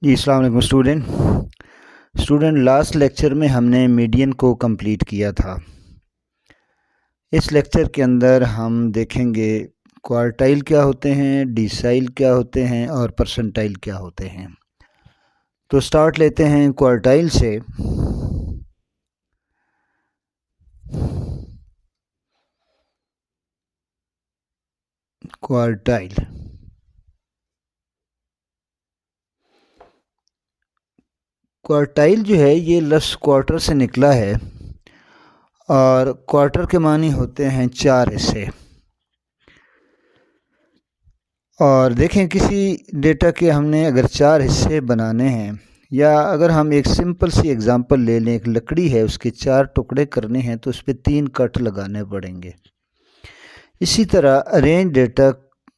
जी अस्सलाम वालेकुम student last lecture में हमने मीडियन को कंप्लीट किया था। इस लेक्चर के अंदर हम देखेंगे क्वार्टाइल क्या होते हैं, डिसाइल क्या होते हैं और परसेंटाइल क्या होते हैं। तो स्टार्ट लेते हैं क्वार्टाइल से। क्वार्टाइल क्वार्टाइल जो है ये लफ्ज़ क्वार्टर से निकला है और क्वार्टर के मानी होते हैं 4 हिस्से। और देखें किसी डेटा के हमने अगर 4 हिस्से बनाने हैं या अगर हम एक सिंपल सी एग्जांपल ले लें, एक लकड़ी है उसके 4 टुकड़े करने हैं तो उस पर 3 कट लगाने पड़ेंगे। इसी तरह अरेंज डेटा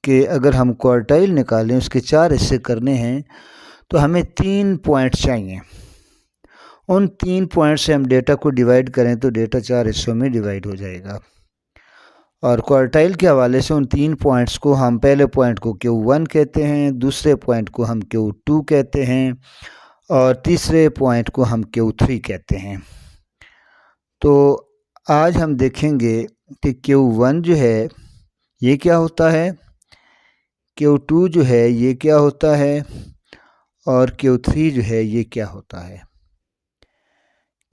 के अगर हम क्वार्टाइल निकालें, उसके 4 हिस्से करने हैं तो हमें 3 पॉइंट चाहिए। उन 3 पॉइंट से हम डेटा को डिवाइड करें तो डेटा 4 हिस्सों में डिवाइड हो जाएगा। और क्वार्टाइल के हवाले से उन 3 पॉइंट्स को हम पहले पॉइंट को Q1 कहते हैं, दूसरे पॉइंट को हम Q2 कहते हैं और तीसरे पॉइंट को हम Q3 कहते हैं। तो आज हम देखेंगे कि Q1 जो है ये क्या होता है, Q2 जो है ये क्या होता है और Q3 जो है ये क्या होता है।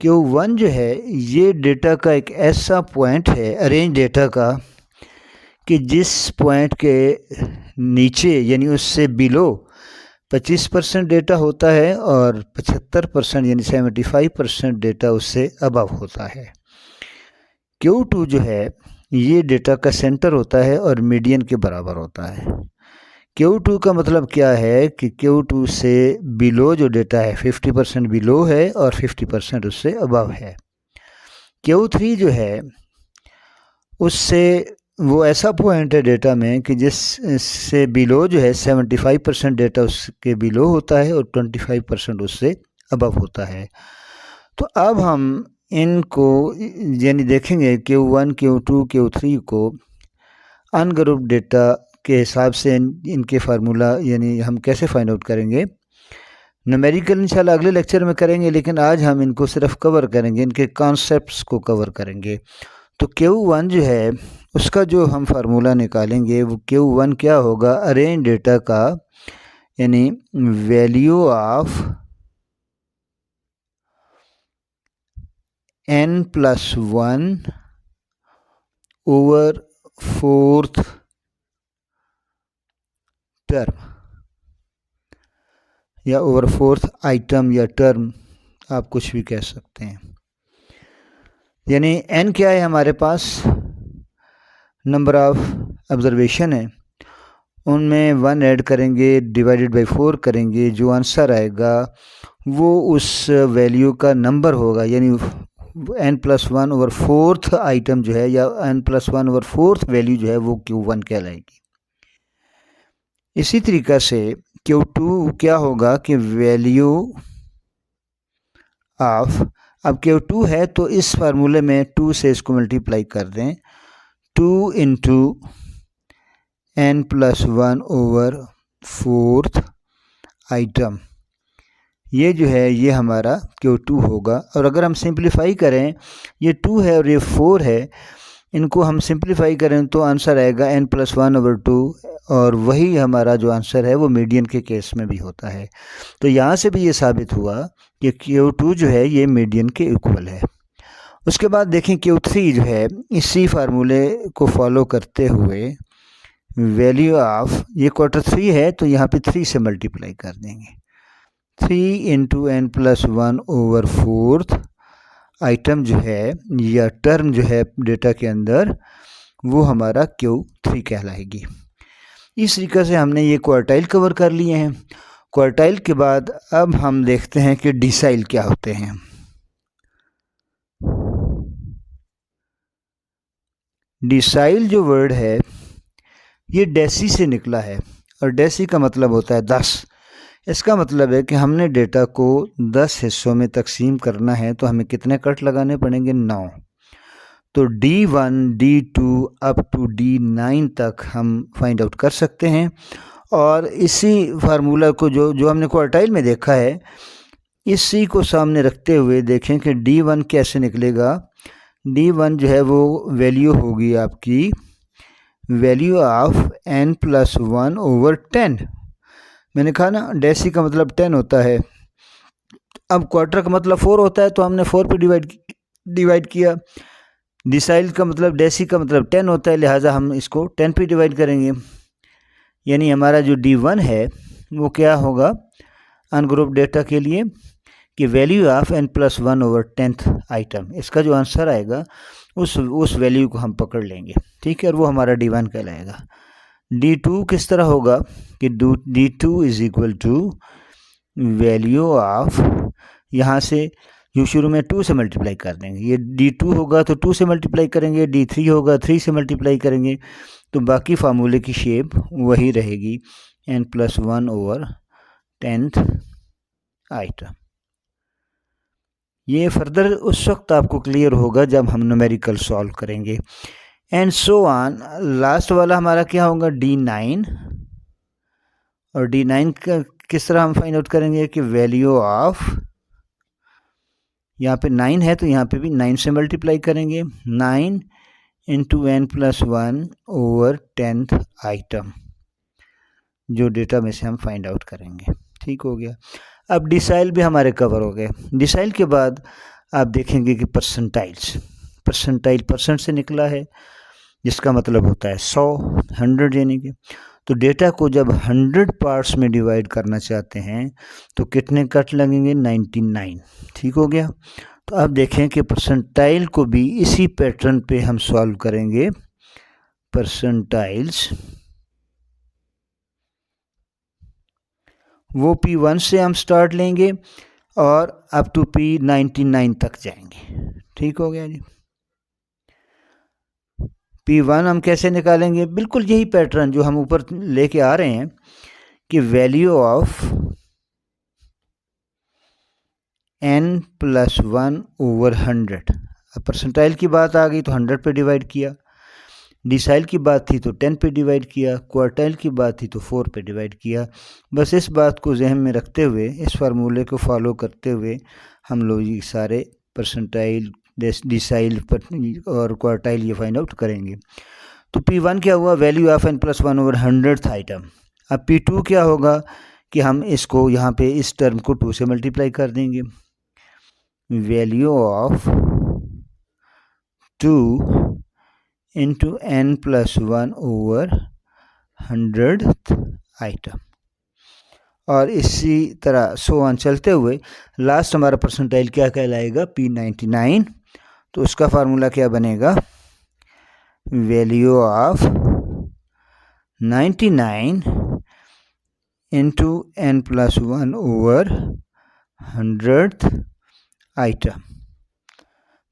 Q1 जो है ये डेटा का एक ऐसा पॉइंट है अरेंज डेटा का कि जिस पॉइंट के नीचे यानी उससे बिलो 25% डेटा होता है और 75% यानी 75% डेटा उससे अबव होता है। Q2 जो है ये डेटा का सेंटर होता है और मीडियन के बराबर होता है। Q2 का मतलब क्या है कि Q2 से बिलो जो डेटा है 50% बिलो है और 50% उससे अबव है। Q3 जो है उससे वो ऐसा पॉइंट है डेटा में कि जिससे बिलो जो है 75% डेटा उसके बिलो होता है और 25% उससे अबव होता है। तो अब हम इनको यानी देखेंगे Q1, Q2, Q3 को अनग्रुप डेटा के हिसाब से इनके फार्मूला यानी हम कैसे फाइंड आउट करेंगे। न्यूमेरिकल इंशाल्लाह अगले लेक्चर में करेंगे, लेकिन आज हम इनको सिर्फ कवर करेंगे, इनके कॉन्सेप्ट्स को कवर करेंगे। तो Q1 जो है उसका जो हम फार्मूला निकालेंगे वो Q1 क्या होगा, अरेंज डेटा का यानी value of n+1 over 4th term या ओवर 4th आइटम या टर्म, आप कुछ भी कह सकते हैं। यानी n क्या है हमारे पास, नंबर ऑफ ऑब्जर्वेशन है, उनमें 1 ऐड करेंगे, डिवाइडेड बाय 4 करेंगे, जो आंसर आएगा वो उस वैल्यू का नंबर होगा। यानी n+1 ओवर 4th आइटम जो है या n+1 ओवर 4th वैल्यू जो है वो Q1 कहलाएगी। इसी तरीक़ा से Q2 क्या होगा कि वैल्यू ऑफ, अब Q2 है तो इस फार्मूले में 2 से इसको मल्टीप्लाई कर दें, 2 into n+1 over 4th item, ये जो है ये हमारा Q2 होगा। और अगर हम सिंप्लीफाई करें, ये 2 है और ये 4 है, इनको हम सिंप्लीफाई करें तो आंसर आएगा n+1 ओवर 2 और वही हमारा जो आंसर है वो मीडियन के केस में भी होता है। तो यहाँ से भी ये साबित हुआ कि Q2 जो है ये मीडियन के इक्वल है। उसके बाद देखें Q3 जो है इसी फार्मूले को फॉलो करते हुए वैल्यू ऑफ, ये Q3 है तो यहाँ पे 3 से मल्टीप्लाई कर देंगे, 3 into n+1 over 4th item जो है या टर्म जो है डेटा के अंदर वो हमारा Q3 कहलाएगी। इस तरीक़े से हमने ये क्वार्टाइल कवर कर लिए हैं। क्वार्टाइल के बाद अब हम देखते हैं कि डिसाइल क्या होते हैं। डिसाइल जो वर्ड है ये डेसी से निकला है और डेसी का मतलब होता है 10। इसका मतलब है कि हमने डेटा को 10 हिस्सों में तकसीम करना है तो हमें कितने कट लगाने पड़ेंगे, 9। तो D1, D2 up to D9 तक हम फाइंड आउट कर सकते हैं और इसी फार्मूला को जो हमने क्वार्टाइल में देखा है, इसी को सामने रखते हुए देखें कि D1 कैसे निकलेगा। D1 जो है वो वैल्यू होगी आपकी वैल्यू ऑफ n+1/10। मैंने कहा ना डेसी का मतलब 10 होता है, अब क्वार्टर का मतलब 4 होता है, तो हमने 4 पे डिवाइड किया। डिसाइल का मतलब डेसी का मतलब 10 होता है, लिहाजा हम इसको 10 पे डिवाइड करेंगे। यानी हमारा जो D1 है वो क्या होगा अनग्रुप डेटा के लिए कि वैल्यू ऑफ n+1/10th आइटम। इसका जो आंसर आएगा उस वैल्यू को हम पकड़ लेंगे, ठीक है, और वो हमारा D1 कहलाएगा। D2 किस तरह होगा कि D2 is equal to value of, यहाँ से जो शुरू में 2 से मल्टीप्लाई कर देंगे, ये D2 होगा तो 2 से मल्टीप्लाई करेंगे, D3 होगा 3 से मल्टीप्लाई करेंगे, तो बाकी फार्मूले की शेप वही रहेगी n+1/10th आइटम। ये फर्दर उस वक्त आपको क्लियर होगा जब हम न्यूमेरिकल सॉल्व करेंगे एंड सो ऑन। लास्ट वाला हमारा क्या होगा D9, और D9 का किस तरह हम फाइंड आउट करेंगे कि वैल्यू ऑफ, यहाँ पे 9 है तो यहाँ पे भी 9 से मल्टीप्लाई करेंगे, 9 × n+1/10th आइटम जो डेटा में से हम फाइंड आउट करेंगे। ठीक हो गया। अब डिसाइल भी हमारे कवर हो गए। डिसाइल के बाद आप देखेंगे कि परसेंटाइल परसेंट से निकला है, जिसका मतलब होता है 100, 100 यानी कि, तो डेटा को जब 100 पार्ट्स में डिवाइड करना चाहते हैं तो कितने कट लगेंगे 99। ठीक हो गया। तो अब देखें कि परसेंटाइल को भी इसी पैटर्न पे हम सॉल्व करेंगे। परसेंटाइल्स वो P1 से हम स्टार्ट लेंगे और अप टू P99 तक जाएंगे। ठीक हो गया जी। P1 हम कैसे निकालेंगे, बिल्कुल यही पैटर्न जो हम ऊपर लेके आ रहे हैं कि वैल्यू ऑफ n+1/100। अब परसेंटाइल की बात आ गई तो 100 पे डिवाइड किया, डिसाइल की बात थी तो 10 पे डिवाइड किया, क्वार्टाइल की बात थी तो 4 पे डिवाइड किया। बस इस बात को जहन में रखते हुए, इस फार्मूले को फॉलो करते हुए हम लोग ये सारे परसेंटाइल, डिसाइल और क्वार्टाइल ये फाइंड आउट करेंगे। तो P1 क्या हुआ, वैल्यू ऑफ n+1/100th आइटम। अब P2 क्या होगा कि हम इसको यहाँ पे इस टर्म को 2 से मल्टीप्लाई कर देंगे, वैल्यू ऑफ 2 × n+1/100th आइटम। और इसी तरह सो ऑन चलते हुए लास्ट हमारा परसेंटाइल क्या कहलाएगा, P99। तो उसका फार्मूला क्या बनेगा, वैल्यू ऑफ 99 × n+1/100th आइटम।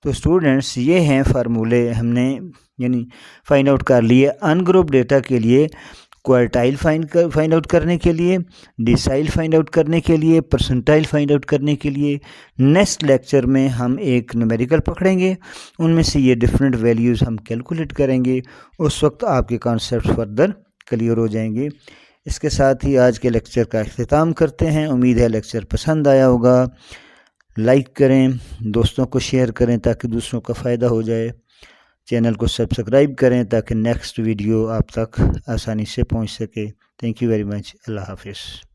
तो स्टूडेंट्स ये हैं फार्मूले, हमने यानी फाइंड आउट कर लिए अनग्रुप डेटा के लिए, क्वार्टाइल फाइंड आउट करने के लिए, डिसाइल फाइंड आउट करने के लिए, परसेंटाइल फाइंड आउट करने के लिए। नेक्स्ट लेक्चर में हम एक न्यूमेरिकल पकड़ेंगे, उनमें से ये डिफरेंट वैल्यूज़ हम कैलकुलेट करेंगे। उस वक्त आपके कॉन्सेप्ट फर्दर क्लियर हो जाएंगे। इसके साथ ही आज के लेक्चर का अख्तिताम करते हैं। उम्मीद है लेक्चर पसंद आया होगा। लाइक करें, दोस्तों को शेयर करें ताकि दूसरों का फ़ायदा हो जाए। चैनल को सब्सक्राइब करें ताकि नेक्स्ट वीडियो आप तक आसानी से पहुंच सके। Thank you very much. अल्लाह हाफिज़।